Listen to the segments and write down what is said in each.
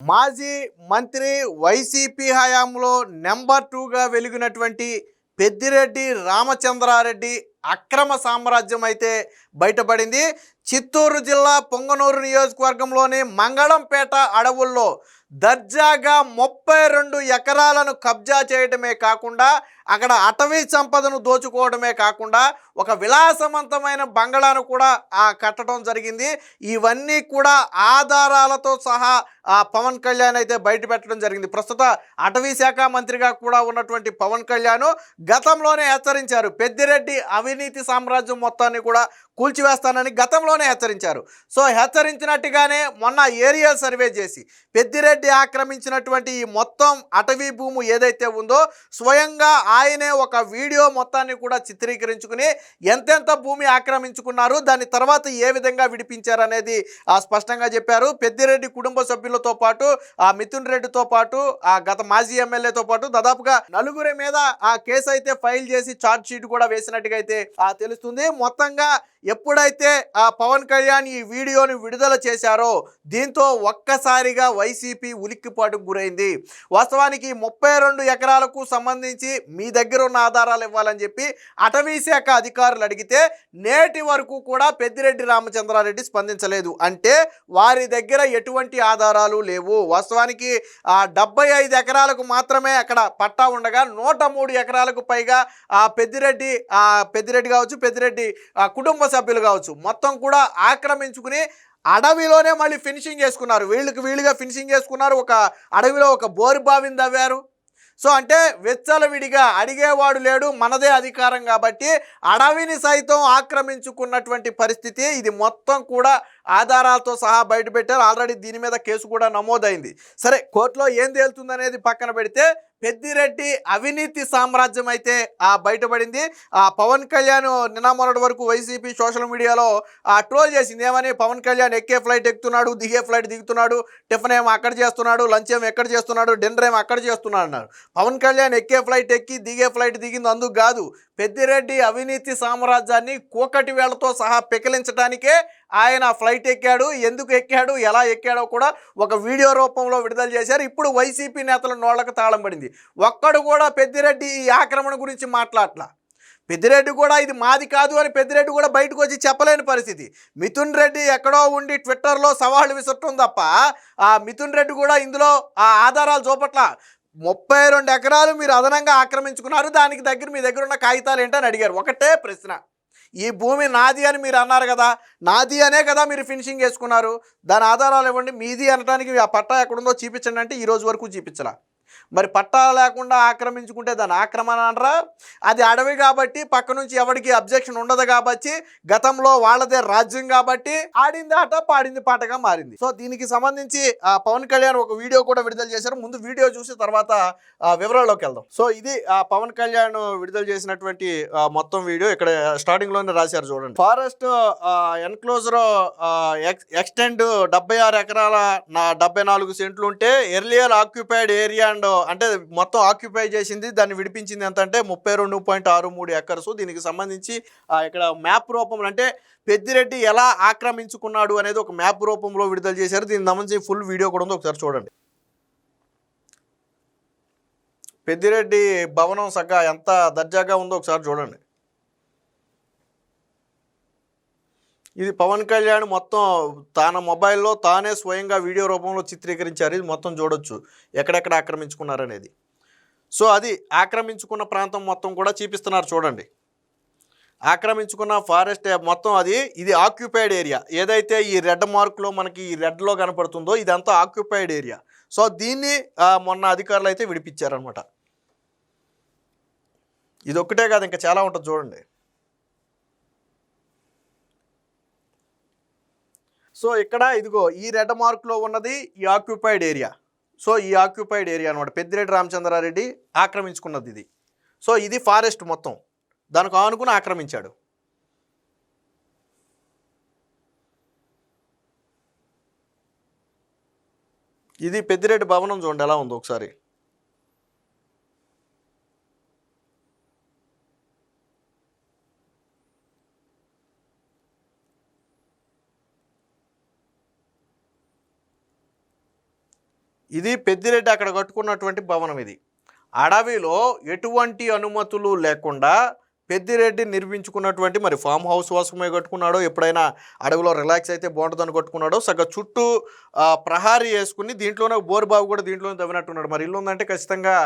మాజీ మంత్రి వైసీపీ హయాంలో నెంబర్ 2గా వెలిగినటువంటి పెద్దిరెడ్డి రామచంద్రారెడ్డి అక్రమ సామ్రాజ్యం అయితే బయటపడింది. చిత్తూరు జిల్లా పొంగనూరు నియోజకవర్గంలోని మంగళంపేట అడవుల్లో దర్జాగా 32 ఎకరాలను కబ్జా చేయడమే కాకుండా అక్కడ అటవీ సంపదను దోచుకోవడమే కాకుండా ఒక విలాసవంతమైన బంగళాను కూడా కట్టడం జరిగింది. ఇవన్నీ కూడా ఆధారాలతో సహా పవన్ కళ్యాణ్ అయితే బయట పెట్టడం జరిగింది. ప్రస్తుత అటవీ శాఖ మంత్రిగా కూడా ఉన్నటువంటి పవన్ కళ్యాణ్ గతంలోనే హెచ్చరించారు, పెద్దిరెడ్డి అవినీతి సామ్రాజ్యం మొత్తాన్ని కూడా కూల్చివేస్తానని గతంలోనే హెచ్చరించారు. సో హెచ్చరించినట్టుగానే మొన్న ఏరియల్ సర్వే చేసి పెద్దిరెడ్డి ఆక్రమించినటువంటి ఈ మొత్తం అటవీ భూమి ఏదైతే ఉందో స్వయంగా ఆయనే ఒక వీడియో మొత్తాన్ని కూడా చిత్రీకరించుకుని ఎంతెంత భూమి ఆక్రమించుకున్నారు, దాని తర్వాత ఏ విధంగా విడిపించారు అనేది స్పష్టంగా చెప్పారు. పెద్దిరెడ్డి కుటుంబ సభ్యులతో పాటు మిథున్ రెడ్డితో పాటు గత మాజీ ఎమ్మెల్యేతో పాటు దాదాపుగా నలుగురి మీద కేసు అయితే ఫైల్ చేసి ఛార్జ్ షీట్ కూడా వేసినట్టుగా అయితే తెలుస్తుంది. మొత్తంగా ఎప్పుడైతే పవన్ కళ్యాణ్ ఈ వీడియోని విడుదల చేశారో దీంతో ఒక్కసారిగా వైసీపీ ఉలిక్కిపాటుకు గురైంది. వాస్తవానికి 32 ఎకరాలకు సంబంధించి మీ దగ్గర ఉన్న ఆధారాలు ఇవ్వాలని చెప్పి అటవీ శాఖ అధికారులు అడిగితే నేటి వరకు కూడా పెద్దిరెడ్డి రామచంద్రారెడ్డి స్పందించలేదు. అంటే వారి దగ్గర ఎటువంటి ఆధారాలు లేవు. వాస్తవానికి 75 ఎకరాలకు మాత్రమే అక్కడ పట్టా ఉండగా 103 ఎకరాలకు పైగా పెద్దిరెడ్డి కావచ్చు, పెద్దిరెడ్డి కుటుంబ సభ్యులు కావచ్చు మొత్తం కూడా ఆక్రమించుకుని అడవిలోనే మళ్ళీ ఫినిషింగ్ చేసుకున్నారు. వీళ్ళుగా ఫినిషింగ్ చేసుకున్నారు. ఒక అడవిలో ఒక బోరు బావిని తవ్వారు. సో అంటే వెచ్చలవిడిగా అడిగేవాడు లేడు, మనదే అధికారం కాబట్టి అడవిని సైతం ఆక్రమించుకున్నటువంటి పరిస్థితి. ఇది మొత్తం కూడా ఆధారాలతో సహా బయటపెట్టారు. ఆల్రెడీ దీని మీద కేసు కూడా నమోదైంది. సరే, కోర్టులో ఏం తేలుతుందనేది పక్కన పెడితే పెద్దిరెడ్డి అవినీతి సామ్రాజ్యం అయితే బయటపడింది. పవన్ కళ్యాణ్ నిన్న మొన్నటి వరకు వైసీపీ సోషల్ మీడియాలో ట్రోల్ చేసింది. ఏమని, పవన్ కళ్యాణ్ ఎక్కే ఫ్లైట్ ఎక్కుతున్నాడు, దిగే ఫ్లైట్ దిగుతున్నాడు, టిఫిన్ ఏమో అక్కడ చేస్తున్నాడు, లంచ్ ఏమో ఎక్కడ చేస్తున్నాడు, డిన్నర్ ఏమో అక్కడ చేస్తున్నాడు అన్నారు. పవన్ కళ్యాణ్ ఎక్కే ఫ్లైట్ ఎక్కి దిగే ఫ్లైట్ దిగింది అందుకు కాదు, పెద్దిరెడ్డి అవినీతి సామ్రాజ్యాన్ని కూకటి వేళ్లతో సహా పెకిలించడానికే ఆయన ఫ్లైట్ ఎక్కాడు. ఎందుకు ఎక్కాడు, ఎలా ఎక్కాడో కూడా ఒక వీడియో రూపంలో విడుదల చేశారు. ఇప్పుడు వైసీపీ నేతల నోళ్లకు తాళం పడింది. ఒక్కడు కూడా పెద్దిరెడ్డి ఈ ఆక్రమణ గురించి మాట్లాడలా. పెద్దిరెడ్డి కూడా ఇది మాది కాదు అని పెద్దిరెడ్డి కూడా బయటకు వచ్చి చెప్పలేని పరిస్థితి. మిథున్ రెడ్డి ఎక్కడో ఉండి ట్విట్టర్లో సవాళ్ళు విసరటం తప్ప మిథున్ రెడ్డి కూడా ఇందులో ఆధారాలు చూపట్ల. 32 ఎకరాలు మీరు అదనంగా ఆక్రమించుకున్నారు, దానికి మీ దగ్గర ఉన్న కాగితాలు ఏంటని అడిగారు. ఒకటే ప్రశ్న, ఈ భూమి నాది అని మీరు అన్నారు కదా, నాది అనే కదా మీరు ఫినిషింగ్ చేసుకున్నారు, దాని ఆధారాలు ఇవ్వండి, మీది అనడానికి ఆ పట్టా ఎక్కడుందో చూపించండి అంటే ఈ రోజు వరకు చూపించలా. మరి పట్టా లేకుండా ఆక్రమించుకుంటే దాని ఆక్రమణ అనరా? అది అడవి కాబట్టి పక్క నుంచి ఎవరికి అబ్జెక్షన్ ఉండదు కాబట్టి గతంలో వాళ్ళదే రాజ్యం కాబట్టి ఆడింది ఆట పాడింది పాటగా మారింది. సో దీనికి సంబంధించి పవన్ కళ్యాణ్ ఒక వీడియో కూడా విడుదల చేశారు. ముందు వీడియో చూసి తర్వాత వివరాల్లోకి వెళ్దాం. సో ఇది పవన్ కళ్యాణ్ విడుదల చేసినటువంటి మొత్తం వీడియో. ఇక్కడ స్టార్టింగ్ లోనే రాశారు చూడండి. ఫారెస్ట్ ఎన్క్లోజర్ ఎక్స్టెండ్ 76 ఎకరాల 74 సెంట్లు ఉంటే ఎర్లియర్ ఆక్యుపైడ్ ఏరియా అంటే మొత్తం ఆక్యుపై చేసింది, దాన్ని విడిపించింది ఎంత అంటే 32.63 ఎకర్స్. దీనికి సంబంధించి ఇక్కడ మ్యాప్ రూపంలో అంటే పెద్దిరెడ్డి ఎలా ఆక్రమించుకున్నాడు అనేది ఒక మ్యాప్ రూపంలో విడుదల చేశారు. దీనికి సంబంధించి ఫుల్ వీడియో కూడా ఉంది, ఒకసారి చూడండి. పెద్దిరెడ్డి భవనం సగ్గా ఎంత దర్జాగా ఉందో ఒకసారి చూడండి. ఇది పవన్ కళ్యాణ్ మొత్తం తన మొబైల్లో తానే స్వయంగా వీడియో రూపంలో చిత్రీకరించారు. ఇది మొత్తం చూడొచ్చు ఎక్కడెక్కడ ఆక్రమించుకున్నారనేది. సో అది ఆక్రమించుకున్న ప్రాంతం మొత్తం కూడా చూపిస్తున్నారు చూడండి. ఆక్రమించుకున్న ఫారెస్ట్ మొత్తం ఇది ఆక్యుపైడ్ ఏరియా. ఏదైతే ఈ రెడ్ మార్క్లో మనకి ఈ రెడ్లో కనపడుతుందో ఇదంతా ఆక్యుపైడ్ ఏరియా. సో దీన్ని మొన్న అధికారులు అయితే విడిపించారనమాట. ఇది ఒక్కటే కాదు, ఇంకా చాలా ఉంటుంది చూడండి. సో ఇక్కడ ఇదిగో ఈ రెడ్ మార్క్లో ఉన్నది ఈ ఆక్యుపైడ్ ఏరియా. సో ఈ ఆక్యుపైడ్ ఏరియా అనమాట పెద్దిరెడ్డి రామచంద్రారెడ్డి ఆక్రమించుకున్నది ఇది. సో ఇది ఫారెస్ట్ మొత్తం దానికి ఆనుకుని ఆక్రమించాడు. ఇది పెద్దిరెడ్డి భవనం చూడండి ఎలా ఉందో ఒకసారి. ఇది పెద్దిరెడ్డి అక్కడ కట్టుకున్నటువంటి భవనం. ఇది అడవిలో ఎటువంటి అనుమతులు లేకుండా పెద్దిరెడ్డి నిర్మించుకున్నటువంటి, మరి ఫామ్ హౌస్ కోసమే కట్టుకున్నాడో, ఎప్పుడైనా అడవిలో రిలాక్స్ అయితే బాగుంటుందని కట్టుకున్నాడో, చుట్టూ ప్రహారీ వేసుకుని దీంట్లోనే బోరుబావు కూడా దీంట్లోనే తవ్వినట్టున్నాడు. మరి ఇల్లు ఉందంటే ఖచ్చితంగా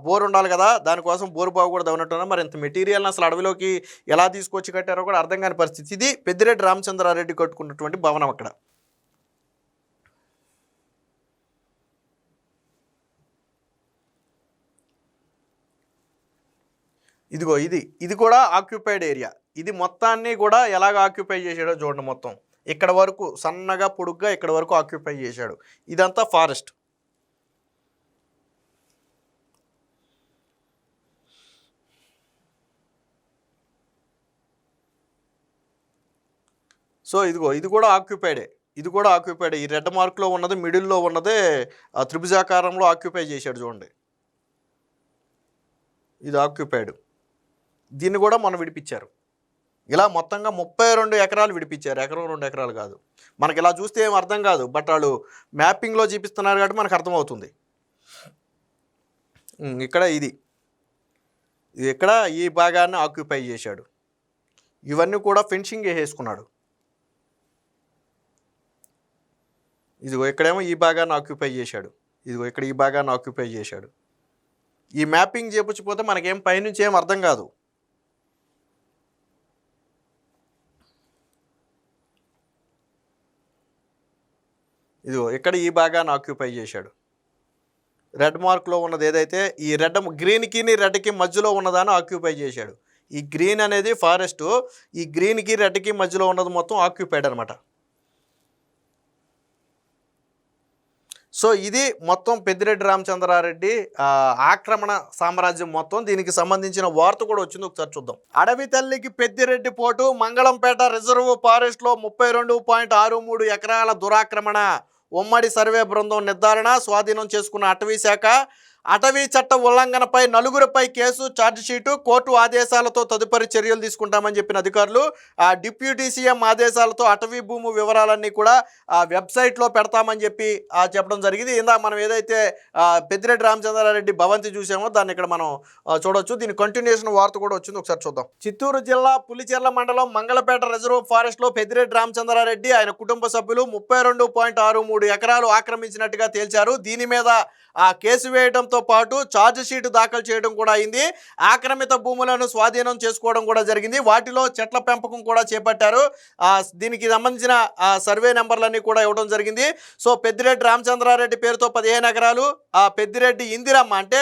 బోర్ ఉండాలి కదా, దానికోసం బోరుబావు కూడా తవ్వినట్టున్నాడు. మరి ఇంత మెటీరియల్ని అసలు అడవిలోకి ఎలా తీసుకొచ్చి కట్టారో కూడా అర్థం కాని పరిస్థితి. ఇది పెద్దిరెడ్డి రామచంద్రారెడ్డి కట్టుకున్నటువంటి భవనం అక్కడ. ఇదిగో ఇది కూడా ఆక్యుపైడ్ ఏరియా. ఇది మొత్తాన్ని కూడా ఎలాగ ఆక్యుపై చేశాడో చూడండి. మొత్తం ఇక్కడ వరకు సన్నగా పొడుగ్గా ఇక్కడ వరకు ఆక్యుపై చేశాడు. ఇదంతా ఫారెస్ట్. సో ఇదిగో ఇది కూడా ఆక్యుపైడే. ఈ రెడ్ మార్క్లో ఉన్నది, మిడిల్లో ఉన్నదే త్రిభుజాకారంలో ఆక్యుపై చేశాడు చూడండి. ఇది ఆక్యుపైడ్. దీన్ని కూడా మనం విడిపించారు. ఇలా మొత్తంగా 32 ఎకరాలు విడిపించారు. ఎకరం 2 ఎకరాలు కాదు. మనకి ఇలా చూస్తే ఏం అర్థం కాదు, బట్ వాళ్ళు మ్యాపింగ్లో చూపిస్తున్నారు కాబట్టి మనకు అర్థమవుతుంది. ఇక్కడ ఇది ఇక్కడ ఈ భాగాన్ని ఆక్యుపై చేశాడు. ఇవన్నీ కూడా ఫెన్సింగ్ వేసేసుకున్నాడు. ఇదిగో ఇక్కడేమో ఈ భాగాన్ని ఆక్యుపై చేశాడు. ఇదిగో ఇక్కడ ఈ భాగాన్ని ఆక్యుపై చేశాడు. ఈ మ్యాపింగ్ చేపించిపోతే మనకేం పైనుంచి ఏం అర్థం కాదు. ఇదిగో ఇక్కడ ఈ భాగాన్ని ఆక్యుపై చేశాడు. రెడ్ మార్క్లో ఉన్నది ఏదైతే ఈ గ్రీన్కి రెడ్కి మధ్యలో ఉన్నదాన్ని ఆక్యుపై చేశాడు. ఈ గ్రీన్ అనేది ఫారెస్టు, ఈ గ్రీన్కి రెడ్కి మధ్యలో ఉన్నది మొత్తం ఆక్యుపైడ్ అనమాట. సో ఇది మొత్తం పెద్దిరెడ్డి రామచంద్రారెడ్డి ఆక్రమణ సామ్రాజ్యం మొత్తం. దీనికి సంబంధించిన వార్త కూడా వచ్చింది, ఒకసారి చూద్దాం. అడవి తల్లికి పెద్దిరెడ్డి పోటు, మంగళంపేట రిజర్వ్ ఫారెస్ట్లో 32.63 ఎకరాల దురాక్రమణ. ఉమ్మడి సర్వే బృందం నిర్ధారణ, స్వాధీనం చేసుకున్న అటవీ శాఖ. అటవీ చట్ట ఉల్లంఘనపై 4గురిపై కేసు, ఛార్జిషీటు, కోర్టు ఆదేశాలతో తదుపరి చర్యలు తీసుకుంటామని చెప్పిన అధికారులు. డిప్యూటీ సీఎం ఆదేశాలతో అటవీ భూమి వివరాలన్నీ కూడా వెబ్సైట్లో పెడతామని చెప్పడం జరిగింది. ఇందాక మనం ఏదైతే పెద్దిరెడ్డి రామచంద్రారెడ్డి భవంతి చూసామో దాన్ని ఇక్కడ మనం చూడొచ్చు. దీని కంటిన్యూషన్ వార్త కూడా వచ్చింది, ఒకసారి చూద్దాం. చిత్తూరు జిల్లా పులిచెర్ల మండలం మంగళపేట రిజర్వ్ ఫారెస్ట్లో పెద్దిరెడ్డి రామచంద్రారెడ్డి ఆయన కుటుంబ సభ్యులు 32.63 ఎకరాలు ఆక్రమించినట్టుగా తేల్చారు. దీని మీద కేసు వేయడంతో పాటు ఛార్జ్ షీట్ దాఖలు చేయడం కూడా అయింది. ఆక్రమిత భూములను స్వాధీనం చేసుకోవడం కూడా జరిగింది. వాటిలో చెట్ల పెంపకం కూడా చేపట్టారు. దీనికి సంబంధించిన సర్వే నెంబర్లన్నీ కూడా ఇవ్వడం జరిగింది. సో పెద్దిరెడ్డి రామచంద్రారెడ్డి పేరుతో 15 ఎకరాలు, పెద్దిరెడ్డి ఇందిరమ్మ అంటే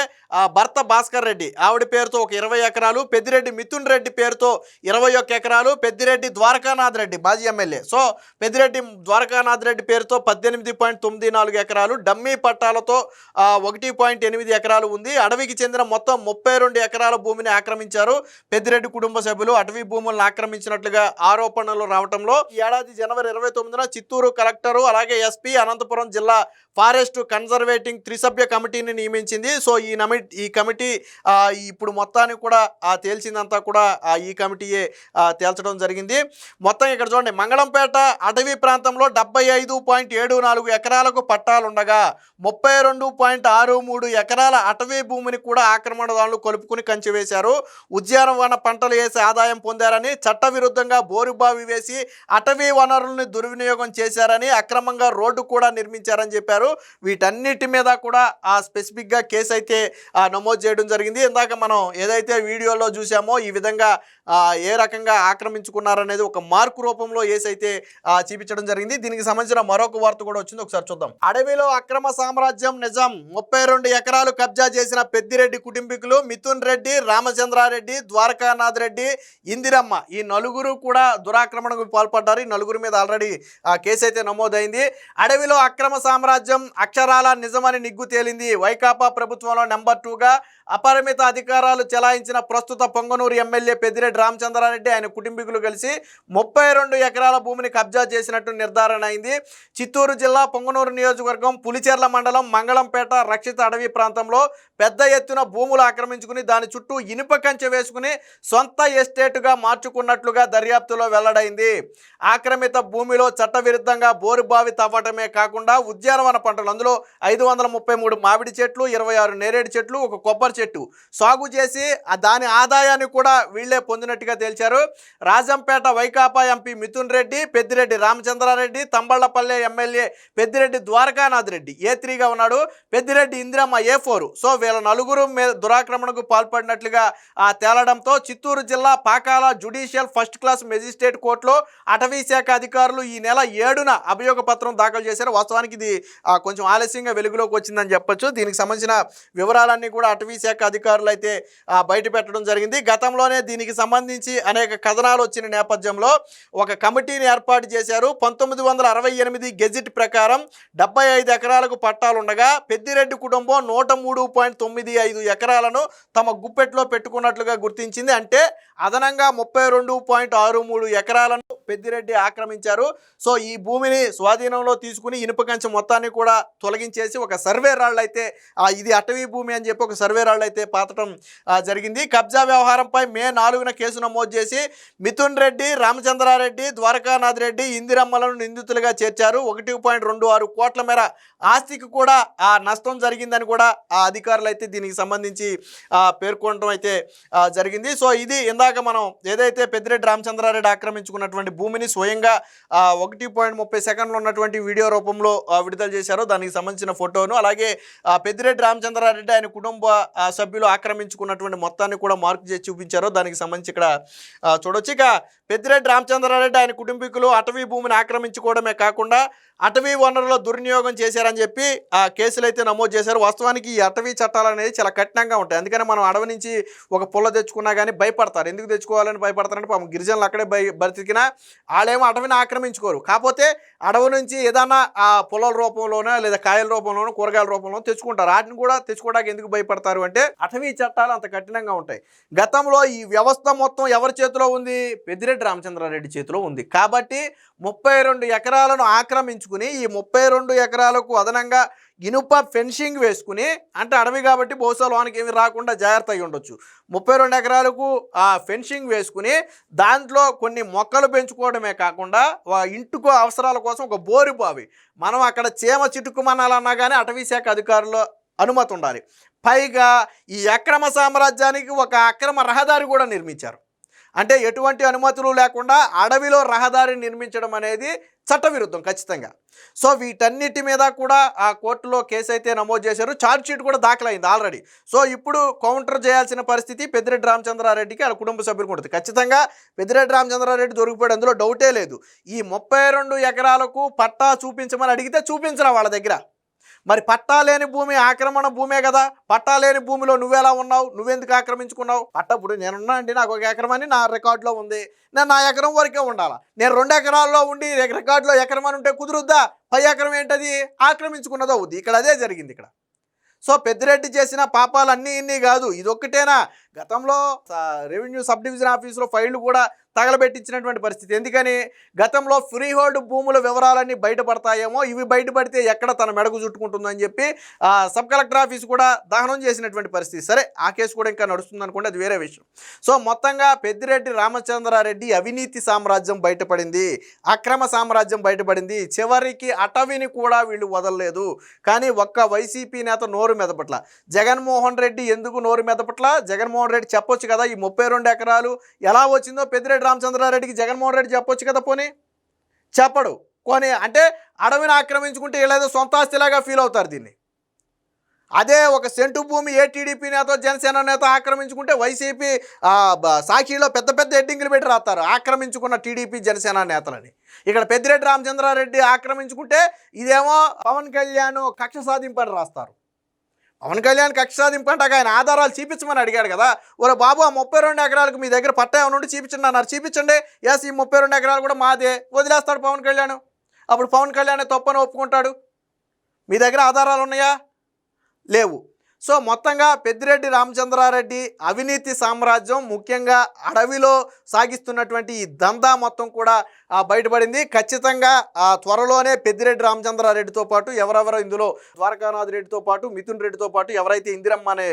భర్త భాస్కర్ రెడ్డి ఆవిడ పేరుతో ఒక 20 ఎకరాలు, పెద్దిరెడ్డి మిథున్ రెడ్డి పేరుతో 21 ఎకరాలు, పెద్దిరెడ్డి ద్వారకానాథ్ రెడ్డి మాజీ ఎమ్మెల్యే, సో పెద్దిరెడ్డి ద్వారకానాథ్ రెడ్డి పేరుతో 18.94 ఎకరాలు, డమ్మీ పట్టాలతో 1.8 ఎకరాలు ఉంది. అడవికి చెందిన మొత్తం 32 ఎకరాల భూమిని ఆక్రమించారు పెద్దిరెడ్డి కుటుంబ సభ్యులు. అటవీ భూములను ఆక్రమించినట్లుగా ఆరోపణలు రావడంలో ఈ ఏడాది జనవరి 29న చిత్తూరు కలెక్టరు అలాగే ఎస్పీ అనంతపురం జిల్లా ఫారెస్ట్ కన్జర్వేటింగ్ త్రిసభ్య కమిటీని నియమించింది. సో ఈ కమిటీ ఇప్పుడు మొత్తానికి కూడా తేల్చిందంతా కూడా ఈ కమిటీయే తేల్చడం జరిగింది. మొత్తం ఇక్కడ చూడండి, మంగళంపేట అటవీ ప్రాంతంలో 75.74 ఎకరాలకు పట్టాలుండగా 32.63 ఎకరాల అటవీ భూమిని కూడా ఆక్రమణదారులు కొలుపుకుని కంచె వేశారు. ఉద్యానవన పంటలు వేసి ఆదాయం పొందారని, చట్టవిరుద్ధంగా బోరుబావి వేసి అటవీ వనరులను దుర్వినియోగం చేశారని, అక్రమంగా రోడ్డు కూడా నిర్మించారని చెప్పారు. వీటన్నిటి మీద కూడా స్పెసిఫిక్గా కేసు అయితే నమోదు చేయడం జరిగింది. ఇందాక మనం ఏదైతే వీడియోలో చూసామో ఈ విధంగా ఏ రకంగా ఆక్రమించుకున్నారనేది ఒక మార్కు రూపంలో ఏసైతే చూపించడం జరిగింది. దీనికి సంబంధించిన మరొక వార్త కూడా వచ్చింది, ఒకసారి చూద్దాం. అడవిలో అక్రమ సామ్రాజ్యం నిజం. 32 ఎకరాలు కబ్జా చేసిన పెద్దిరెడ్డి కుటుంబీకులు మిథున్ రెడ్డి, రామచంద్రారెడ్డి, ద్వారకానాథ్ రెడ్డి, ఇందిరమ్మ ఈ 4గురు కూడా దురాక్రమణకు పాల్పడ్డారు. ఈ 4గురి మీద ఆల్రెడీ కేసు అయితే నమోదైంది. అడవిలో అక్రమ సామ్రాజ్యం అక్షరాల నిజమని నిగ్గు తేలింది. వైకాపా ప్రభుత్వంలో నెంబర్ 2గా అపరిమిత అధికారాలు చెలాయించిన ప్రస్తుత పొంగనూరు ఎమ్మెల్యే పెద్దిరెడ్డి రామచంద్రారెడ్డి ఆయన కుటుంబీకులు కలిసి 32 ఎకరాల భూమిని కబ్జా చేసినట్టు నిర్ధారణ అయింది. చిత్తూరు జిల్లా పొంగనూరు నియోజకవర్గం పులిచెర్ల మండలం మంగళంపేట రక్షిత అడవి ప్రాంతం ప్రాంతంలో పెద్ద ఎత్తున భూములు ఆక్రమించుకుని దాని చుట్టూ ఇనుప కంచె వేసుకుని సొంత ఎస్టేటుగా మార్చుకున్నట్లుగా దర్యాప్తులో వెల్లడైంది. ఆక్రమిత భూమిలో చట్టవిరుద్ధంగా బోరుబావి తవ్వటమే కాకుండా ఉద్యానవన పంటలు, అందులో 533 మామిడి చెట్లు, 26 నేరేడు చెట్లు, ఒక కొబ్బరి చెట్టు సాగు చేసి దాని ఆదాయాన్ని కూడా వీళ్లే పొందినట్టుగా తేల్చారు. రాజంపేట వైకాపా ఎంపీ మిథున్ రెడ్డి, పెద్దిరెడ్డి రామచంద్రారెడ్డి, తంబళ్లపల్లె ఎమ్మెల్యే పెద్దిరెడ్డి ద్వారకానాథ్ రెడ్డి A3గా ఉన్నాడు, పెద్దిరెడ్డి ఇందిరమ్మ A4. సో వీళ్ళ నలుగురు దురాక్రమణకు పాల్పడినట్లుగా తేలడంతో చిత్తూరు జిల్లా Pakala judicial first class magistrate కోర్టులో అటవీ శాఖ అధికారులు ఈ నెల 7న అభియోగ పత్రం దాఖలు చేశారు. వాస్తవానికి ఇది కొంచెం ఆలస్యంగా వెలుగులోకి వచ్చిందని చెప్పొచ్చు. దీనికి సంబంధించిన వివరాలన్నీ కూడా అటవీ శాఖ అధికారులు అయితే బయట పెట్టడం జరిగింది. గతంలోనే దీనికి సంబంధించి అనేక కథనాలు వచ్చిన నేపథ్యంలో ఒక కమిటీని ఏర్పాటు చేశారు. 1968 గెజిట్ ప్రకారం 75 ఎకరాలకు పట్టాలు ఉండగా పెద్దిరెడ్డి కుటుంబం 103.95 ఎకరాలను తమ గుప్పెట్లో పెట్టుకున్నట్లుగా గుర్తించింది. అంటే అదనంగా 32.63 ఎకరాలను పెద్దిరెడ్డి ఆక్రమించారు. సో ఈ భూమిని స్వాధీనంలో తీసుకుని ఇనుప కంచె మొత్తాన్ని కూడా తొలగించేసి ఒక సర్వే రాళ్ళు అయితే ఇది అటవీ భూమి అని చెప్పి ఒక సర్వే రాళ్ళు అయితే పాతడం జరిగింది. కబ్జా వ్యవహారంపై మే 4న కేసు నమోదు చేసి మిథున్ రెడ్డి, రామచంద్రారెడ్డి, ద్వారకానాథ్ రెడ్డి, ఇందిరమ్మలను నిందితులుగా చేర్చారు. 1.26 కోట్ల మేర ఆస్తికి కూడా నష్టం జరిగిందని కూడా అధికారులు అయితే దీనికి సంబంధించి పేర్కొనడం అయితే జరిగింది. సో ఇది ఇందాక మనం ఏదైతే పెద్దిరెడ్డి రామచంద్రారెడ్డి ఆక్రమించుకున్నటువంటి భూమిని స్వయంగా 1.30 సెకండ్లు ఉన్నటువంటి వీడియో రూపంలో విడుదల చేశారో దానికి సంబంధించిన ఫోటోను, అలాగే పెద్దిరెడ్డి రామచంద్రారెడ్డి ఆయన కుటుంబ సభ్యులు ఆక్రమించుకున్నటువంటి మొత్తాన్ని కూడా మార్క్ చేసి చూపించారో దానికి సంబంధించి ఇక్కడ చూడొచ్చు. ఇక పెద్దిరెడ్డి రామచంద్రారెడ్డి ఆయన కుటుంబీకులు అటవీ భూమిని ఆక్రమించుకోవడమే కాకుండా అటవీ వనరుల దుర్వినియోగం చేశారని చెప్పి కేసులు అయితే నమోదు చేశారు. వాస్తవానికి ఈ అటవీ చట్టాలు అనేది చాలా కఠినంగా ఉంటాయి. అందుకని మనం అడవి నుంచి ఒక పుల్ల తెచ్చుకున్నా కానీ భయపడతారు. ఎందుకు తెచ్చుకోవాలని భయపడతారంటే పాపం గిరిజనులు అక్కడే బతికినా వాళ్ళేమో అటవిని ఆక్రమించుకోరు. కాకపోతే అడవి నుంచి ఏదన్నా పొలాల రూపంలోనో లేదా కాయల రూపంలోనో కూరగాయల రూపంలోనో తెచ్చుకుంటారు. వాటిని కూడా తెచ్చుకోవడానికి ఎందుకు భయపడతారు అంటే అటవీ చట్టాలు అంత కఠినంగా ఉంటాయి. గతంలో ఈ వ్యవస్థ మొత్తం ఎవరి చేతిలో ఉంది? పెద్దిరెడ్డి రామచంద్రారెడ్డి చేతిలో ఉంది. కాబట్టి 32 ఎకరాలను ఆక్రమించుకుని ఈ 32 ఎకరాలకు అదనంగా ఇనుప ఫెన్సింగ్ వేసుకుని, అంటే అడవి కాబట్టి బహుశా లోనికి ఏమి రాకుండా జాగ్రత్త అయి ఉండొచ్చు, 32 ఎకరాలకు ఫెన్సింగ్ వేసుకుని దాంట్లో కొన్ని మొక్కలు పెంచుకోవడమే కాకుండా ఇంటికో అవసరాల కోసం ఒక బోరు బావి, మనం అక్కడ చీమ చిటుకుమనాలన్నా కానీ అటవీ శాఖ అధికారులు అనుమతి ఉండాలి. పైగా ఈ అక్రమ సామ్రాజ్యానికి ఒక అక్రమ రహదారి కూడా నిర్మించారు. అంటే ఎటువంటి అనుమతులు లేకుండా అడవిలో రహదారి నిర్మించడం అనేది చట్టవిరుద్ధం ఖచ్చితంగా. సో వీటన్నిటి మీద కూడా కోర్టులో కేసు అయితే నమోదు చేశారు. ఛార్జ్షీట్ కూడా దాఖలైంది ఆల్రెడీ. సో ఇప్పుడు కౌంటర్ చేయాల్సిన పరిస్థితి పెద్దిరెడ్డి రామచంద్రారెడ్డికి వాళ్ళ కుటుంబ సభ్యులకు ఉంటుంది. ఖచ్చితంగా పెద్దిరెడ్డి రామచంద్రారెడ్డి దొరికిపోయాడు, అందులో డౌటే లేదు. ఈ 32 ఎకరాలకు పట్టా చూపించమని అడిగితే చూపించరా వాళ్ళ దగ్గర. మరి పట్టా లేని భూమి ఆక్రమణ భూమే కదా. పట్టా లేని భూమిలో నువ్వెలా ఉన్నావు? నువ్వెందుకు ఆక్రమించుకున్నావు? ఇప్పుడు నేనున్నా అండి, నాకు 1 ఎకరం అని నా రికార్డులో ఉంది, నేను నా ఎకరం వరకే ఉండాలా. నేను 2 ఎకరాల్లో ఉండి రికార్డులో ఎకరం అని ఉంటే కుదురుద్దా? 10 ఎకరం ఏంటది? ఆక్రమించుకున్నదో అవుద్ది. ఇక్కడ అదే జరిగింది ఇక్కడ. సో పెద్దిరెడ్డి చేసిన పాపాలు అన్నీ ఇన్ని కాదు, ఇదొక్కటేనా? గతంలో రెవెన్యూ సబ్ డివిజన్ ఆఫీసులో ఫైళ్లు కూడా తగలబెట్టించినటువంటి పరిస్థితి. ఎందుకని? గతంలో ఫ్రీ హోల్డ్ భూముల వివరాలన్నీ బయటపడతాయేమో, ఇవి బయటపడితే ఎక్కడ తన మెడకు చుట్టుకుంటుందని చెప్పి సబ్ కలెక్టర్ ఆఫీస్ కూడా దహనం చేసినటువంటి పరిస్థితి. సరే, ఆ కేసు కూడా ఇంకా నడుస్తుంది అనుకోండి, అది వేరే విషయం. సో మొత్తంగా పెద్దిరెడ్డి రామచంద్రారెడ్డి అవినీతి సామ్రాజ్యం బయటపడింది, అక్రమ సామ్రాజ్యం బయటపడింది. చివరికి అటవిని కూడా వీళ్ళు వదలలేదు. కానీ ఒక్క వైసీపీ నేత నోరు మెదపట్ల. జగన్మోహన్ రెడ్డి ఎందుకు నోరు మెదపట్ల? జగన్మోహన్ రెడ్డి చెప్పొచ్చు కదా, ఈ 32 ఎకరాలు ఎలా వచ్చిందో పెద్దిరెడ్డి రామచంద్రారెడ్డికి జగన్మోహన్ రెడ్డి చెప్పొచ్చు కదా. పోనీ చెప్పడు. కొని అంటే అడవిని ఆక్రమించుకుంటే వీళ్ళేదో సొంత ఆస్తిలాగా ఫీల్ అవుతారు దీన్ని. అదే ఒక సెంటు భూమి ఏ టీడీపీ నేత జనసేన నేత ఆక్రమించుకుంటే వైసీపీ సాక్షిలో పెద్ద పెద్ద హెడ్డింగ్లు పెట్టి రాస్తారు, ఆక్రమించుకున్న టీడీపీ జనసేన నేతలని. ఇక్కడ పెద్దిరెడ్డి రామచంద్రారెడ్డి ఆక్రమించుకుంటే ఇదేమో పవన్ కళ్యాణ్ కక్ష సాధింపని రాస్తారు. పవన్ కళ్యాణ్ కక్ష సాధింపంటే ఆయన ఆధారాలు చూపించమని అడిగాడు కదా. ఒరే బాబు, ఆ 32 ఎకరాలకు మీ దగ్గర పట్టా ఏమైనా ఉండి చూపించండి అన్నారు, చూపించండి. ఎస్, ఈ 32 ఎకరాలు కూడా మాదే. వదిలేస్తాడు పవన్ కళ్యాణ్. అప్పుడు పవన్ కళ్యాణ్ తప్పని ఒప్పుకుంటాడు. మీ దగ్గర ఆధారాలు ఉన్నాయా? లేవు. సో మొత్తంగా పెద్దిరెడ్డి రామచంద్రారెడ్డి అవినీతి సామ్రాజ్యం ముఖ్యంగా అడవిలో సాగిస్తున్నటువంటి ఈ దందా మొత్తం కూడా బయటపడింది. ఖచ్చితంగా త్వరలోనే పెద్దిరెడ్డి రామచంద్రారెడ్డితో పాటు ఎవరెవరో ఇందులో ద్వారకానాథ్ రెడ్డితో పాటు మిథున్ రెడ్డితో పాటు ఎవరైతే ఇందిరమ్మ అనే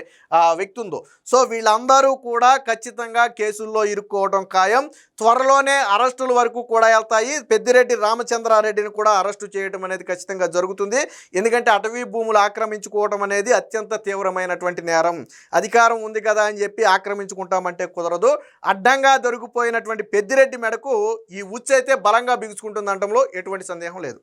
వ్యక్తి ఉందో సో వీళ్ళందరూ కూడా ఖచ్చితంగా కేసుల్లో ఇరుక్కోవడం ఖాయం. త్వరలోనే అరెస్టుల వరకు కూడా వెళ్తాయి. పెద్దిరెడ్డి రామచంద్రారెడ్డిని కూడా అరెస్టు చేయడం అనేది ఖచ్చితంగా జరుగుతుంది. ఎందుకంటే అటవీ భూములు ఆక్రమించుకోవడం అనేది అత్యంత తీవ్రమైనటువంటి నేరం. అధికారం ఉంది కదా అని చెప్పి ఆక్రమించుకుంటామంటే కుదరదు. అడ్డంగా దొరికిపోయినటువంటి పెద్దిరెడ్డి మెడకు ఈ ఉచ్చు అయితే బలంగా బిగుసుకుంటుందనటంలో ఎటువంటి సందేహం లేదు.